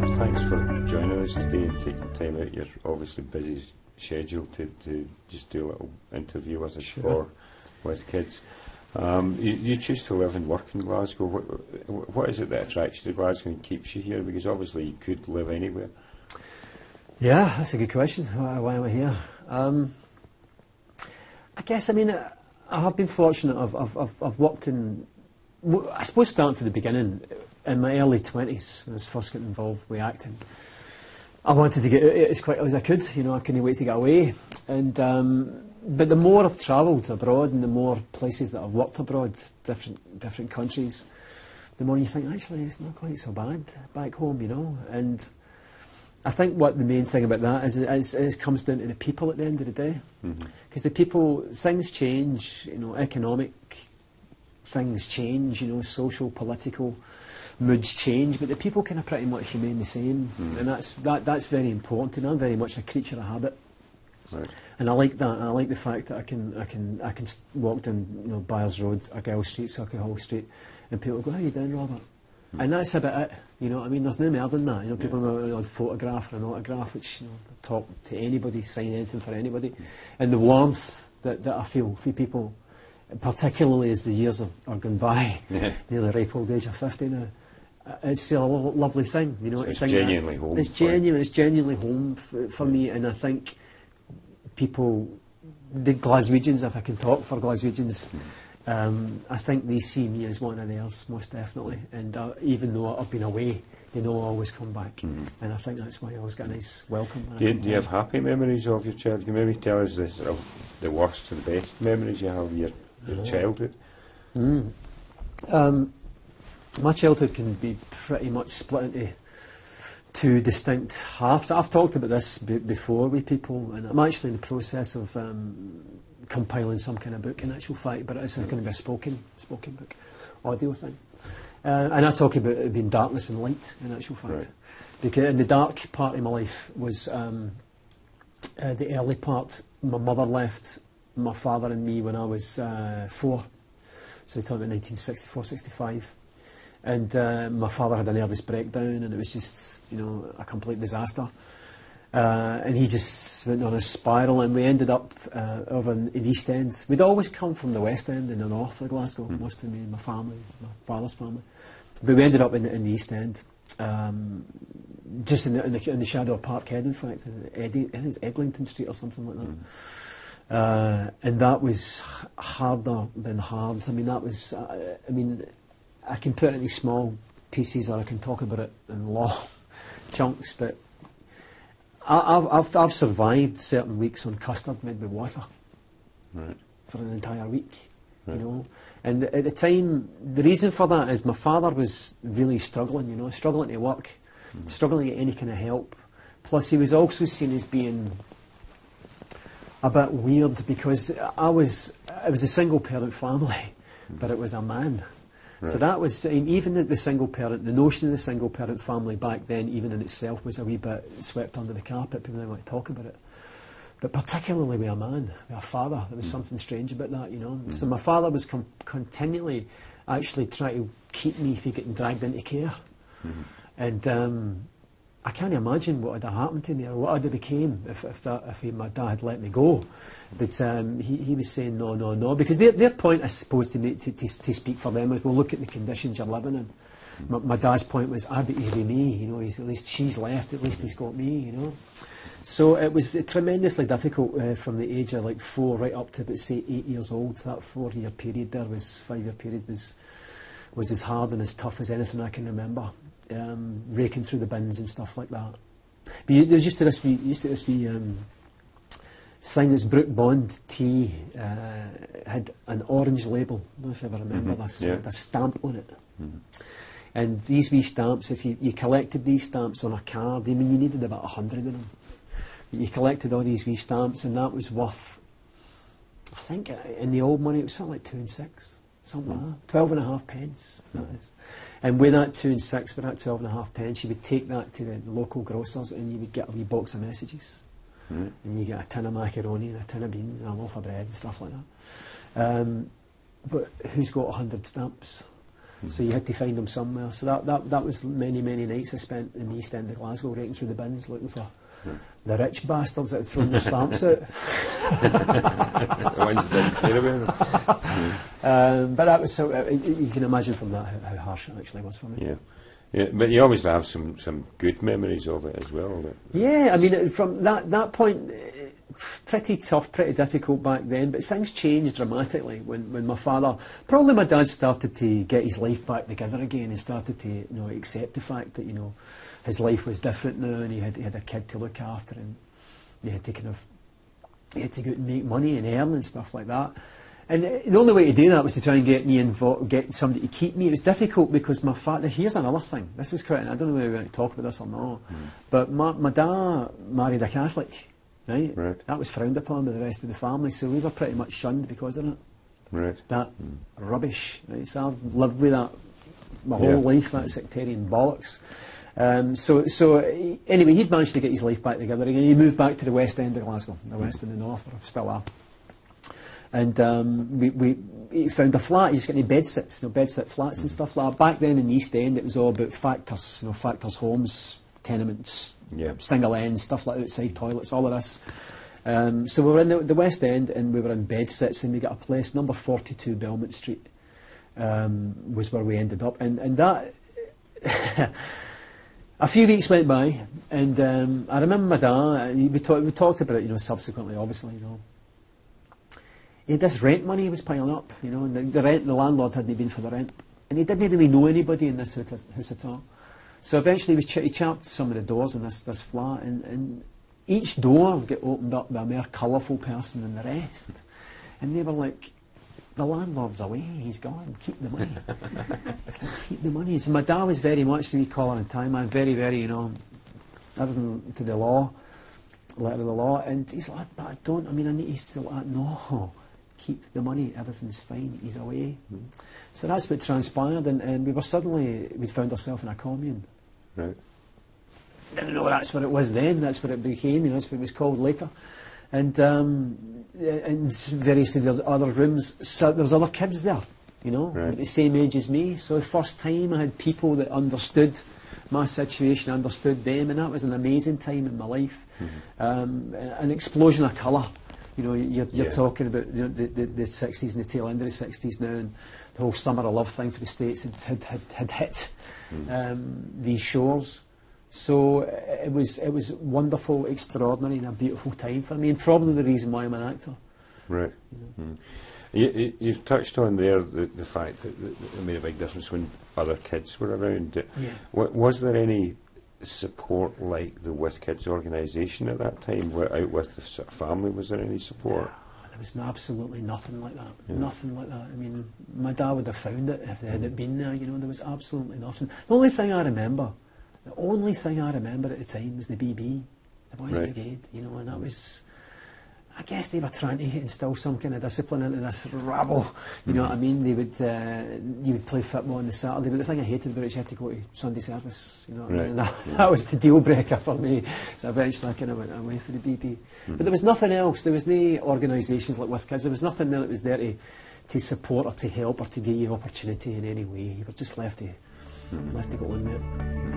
Thanks for joining us today and taking time out your obviously busy schedule to just do a little interview with us. Sure. With kids. You choose to live and work in Glasgow. What is it that attracts you to Glasgow and keeps you here? Because obviously you could live anywhere. Yeah, that's a good question. Why am I here? I guess, I mean, I have been fortunate. I've worked in, I suppose starting from the beginning, in my early 20s, when I was first getting involved with acting. I wanted to get out as quick as I could, you know, I couldn't wait to get away. And but the more I've travelled abroad and the more places that I've worked abroad, different countries, the more you think, actually, it's not quite so bad back home, you know. And I think what the main thing about that is it comes down to the people at the end of the day. Because the people, things change, you know, economic things change, you know, social, political moods change, but the people kind of pretty much remain the same. And that's very important, and I'm very much a creature of habit. Right. And I like that, and I like the fact that I can walk down, you know, Byres Road, Argyle Street, Sauchiehall Street, and people go, "How you doing, Robert?" And that's about it. You know, I mean, there's no more than that. You know, people know an odd photograph or an autograph, which, you know, talk to anybody, sign anything for anybody, and the warmth that I feel for people, particularly as the years are gone by, nearly ripe old age of 50 now. It's a lovely thing, you know. So it's genuinely home. It's genuine. It's genuinely home for me, and I think people, the Glaswegians, if I can talk for Glaswegians, I think they see me as one of theirs, most definitely. And even though I've been away, they know I always come back. And I think that's why I always get a nice welcome. Do you have happy memories of your childhood? Can you maybe tell us this, of the worst and best memories you have of your childhood? My childhood can be pretty much split into two distinct halves. I've talked about this before with people, and I'm actually in the process of compiling some kind of book in actual fact, but it's going to be a spoken book, audio thing. And I talk about it being darkness and light in actual fact. Right. Because in the dark part of my life was the early part. My mother left my father and me when I was 4. So we're talking about 1964, 65. And my father had a nervous breakdown, and it was just, you know, a complete disaster. And he just went on a spiral, and we ended up over in the East End. We'd always come from the West End in the north of Glasgow, most of me and my family, my father's family. But we ended up in the East End, just in the shadow of Parkhead, in fact, I think it's Eglinton Street or something like that. And that was harder than hard. I mean, that was, I mean, I can put it in small pieces, or I can talk about it in long chunks, but I've survived certain weeks on custard made with water for an entire week, you know. And at the time, the reason for that is my father was really struggling, you know, struggling to work, struggling to get any kind of help. Plus, he was also seen as being a bit weird because it was a single parent family, but it was a man. Right. So that was, even the single parent, the notion of the single parent family back then, even in itself, was a wee bit swept under the carpet. People didn't want to talk about it. But particularly with a man, with a father, there was something strange about that, you know. So my father was continually actually trying to keep me from getting dragged into care. And I can't imagine what would have happened to me, or what I'd have became if my dad had let me go. But he was saying no, because their point, I suppose, to speak for them was, well, look at the conditions you're living in. My dad's point was, but he's with me, you know. At least she's left. At least he's got me, you know. So it was tremendously difficult from the age of like 4 right up to about, say, 8 years old. That 5-year period was as hard and as tough as anything I can remember. Raking through the bins and stuff like that. But there used to this wee thing, this Brook Bond tea had an orange label. I don't know if you ever remember this. It had a stamp on it. And these wee stamps, if you collected these stamps on a card, I mean, you needed about 100 of them. But you collected all these wee stamps, and that was worth, I think, in the old money, it was something like 2 and 6. Something like that. 12.5 pence, that is. And with that 2 and 6, with that 12.5 pence, you would take that to the local grocers and you would get a wee box of messages. And you get a tin of macaroni and a tin of beans and a loaf of bread and stuff like that. But who's got 100 stamps? So you had to find them somewhere. So that was many nights I spent in the East End of Glasgow, raking through the bins looking for the rich bastards that had thrown their stamps out. The ones that didn't care about them. But that was so. You can imagine from that how harsh it actually was for me. Yeah. Yeah, but you obviously have some good memories of it as well. Yeah, I mean, from that point, pretty tough, pretty difficult back then, but things changed dramatically when my father, probably my dad, started to get his life back together again and started to accept the fact that his life was different now, and he had a kid to look after, and he had to go out and make money and earn and stuff like that. And the only way to do that was to try and get me involved, get somebody to keep me. It was difficult because my father. Here's another thing. This is quite. I don't know whether we're going to talk about this or not. But my dad married a Catholic, right? That was frowned upon by the rest of the family, so we were pretty much shunned because of it. That rubbish. Right? So I've lived with that my whole life. That sectarian bollocks. So anyway, he'd managed to get his life back together again. He moved back to the West End of Glasgow, the West and the North, where we still are. And he found a flat. He's got any bed-sits, bed-sit flats and stuff like that. Back then in the East End, it was all about factors, factors homes, tenements, single ends, stuff like outside toilets, all of this. So we were in the West End, and we were in bed-sits, and we got a place, number 42 Belmont Street, was where we ended up. And that... A few weeks went by, and I remember my dad, we talked about it, subsequently, obviously, He had this rent money he was piling up, and the landlord hadn't been for the rent. And he didn't really know anybody in this house at all. So eventually he chapped some of the doors in this flat, and each door got opened up by a more colourful person than the rest. And they were like, the landlord's away, he's gone, keep the money. Keep the money. So my dad was very much, we call it in time, man, very, everything to the law, letter of the law. And he's like, but I need to still, no. Keep the money, everything's fine, he's away. So that's what transpired, and we'd found ourselves in a commune. Didn't know that's what it was then, that's what it became, that's what it was called later. And there's other rooms, so there was other kids there, the same age as me. So the first time I had people that understood my situation, understood them, and that was an amazing time in my life. An explosion of colour. You're talking about the 60s and the tail end of the 60s now, and the whole summer of love thing for the States had hit these shores. So it was wonderful, extraordinary, and a beautiful time for me, and probably the reason why I'm an actor. You've touched on there the fact that it made a big difference when other kids were around. Was there any support like the With Kids organisation at that time? Out with the sort of family, was there any support? There was absolutely nothing like that. Nothing like that. I mean, my dad would have found it if they hadn't been there. There was absolutely nothing. The only thing I remember at the time was the BB, the Boys Brigade. And that was. I guess they were trying to instill some kind of discipline into this rabble. You know what I mean? They would, you would play football on the Saturday, but the thing I hated about it is you had to go to Sunday service. You know what I mean? That was the deal breaker for me. So eventually I kind of went away for the BB. But there was nothing else. There was no organisations like With Kids. There was nothing there that was there to support or to help or to give you opportunity in any way. You were just left to go on with it.